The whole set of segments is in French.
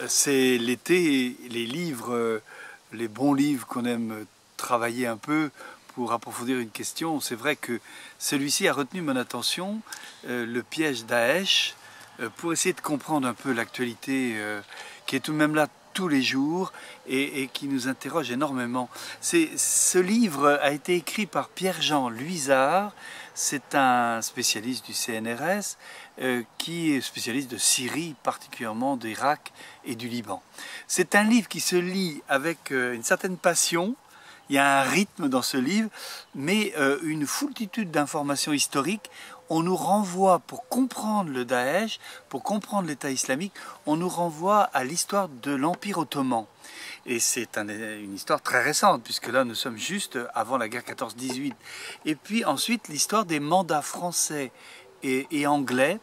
C'est l'été, les livres, les bons livres qu'on aime travailler un peu pour approfondir une question. C'est vrai que celui-ci a retenu mon attention, le piège Daesh, pour essayer de comprendre un peu l'actualité qui est tout de même là tous les jours et qui nous interroge énormément. Ce livre a été écrit par Pierre-Jean Luizard. C'est un spécialiste du CNRS qui est spécialiste de Syrie, particulièrement d'Irak et du Liban. C'est un livre qui se lit avec une certaine passion. Il y a un rythme dans ce livre, mais une foultitude d'informations historiques. On nous renvoie, pour comprendre le Daesh, pour comprendre l'État islamique, on nous renvoie à l'histoire de l'Empire ottoman. Et c'est une histoire très récente, puisque là nous sommes juste avant la guerre 14-18. Et puis ensuite l'histoire des mandats français et anglais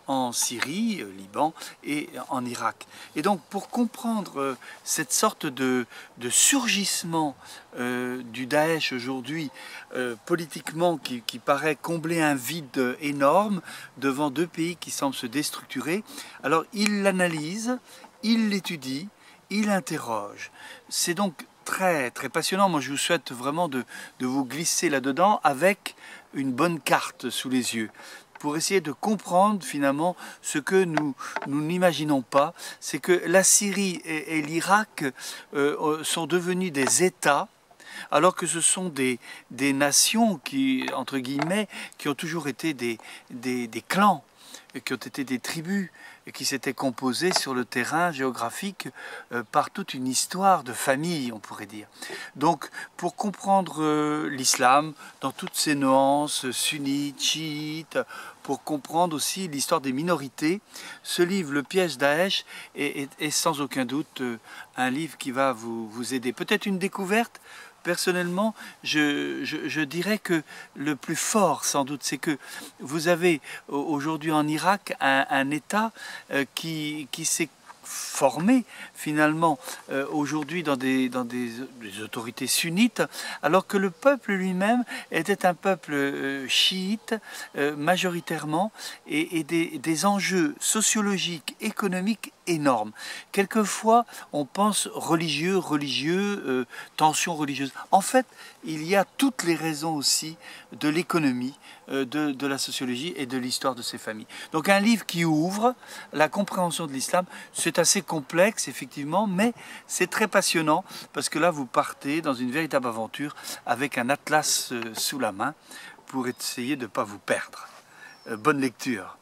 en Syrie, Liban et en Irak. Et donc pour comprendre cette sorte de surgissement du Daesh aujourd'hui, politiquement, qui paraît combler un vide énorme devant deux pays qui semblent se déstructurer, alors il l'analyse, il l'étudie, il interroge. C'est donc très passionnant. Moi je vous souhaite vraiment de vous glisser là-dedans avec une bonne carte sous les yeux, pour essayer de comprendre finalement ce que nous n'imaginons pas, c'est que la Syrie et l'Irak sont devenus des États, alors que ce sont des nations qui, entre guillemets, qui ont toujours été des clans, qui ont été des tribus, et qui s'étaient composées sur le terrain géographique par toute une histoire de famille, on pourrait dire. Donc, pour comprendre l'islam dans toutes ses nuances, sunnites, chiites, pour comprendre aussi l'histoire des minorités, ce livre, Le piège Daesh, est sans aucun doute un livre qui va vous aider. Peut-être une découverte. Personnellement, je dirais que le plus fort, sans doute, c'est que vous avez aujourd'hui en Irak un État qui s'est formé finalement aujourd'hui dans des autorités sunnites, alors que le peuple lui-même était un peuple chiite majoritairement, et des enjeux sociologiques, économiques énormes. Quelquefois, on pense religieux, tensions religieuses. En fait, il y a toutes les raisons aussi de l'économie, de la sociologie et de l'histoire de ces familles. Donc un livre qui ouvre la compréhension de l'islam. C'est assez complexe, effectivement, mais c'est très passionnant, parce que là, vous partez dans une véritable aventure avec un atlas sous la main pour essayer de ne pas vous perdre. Bonne lecture.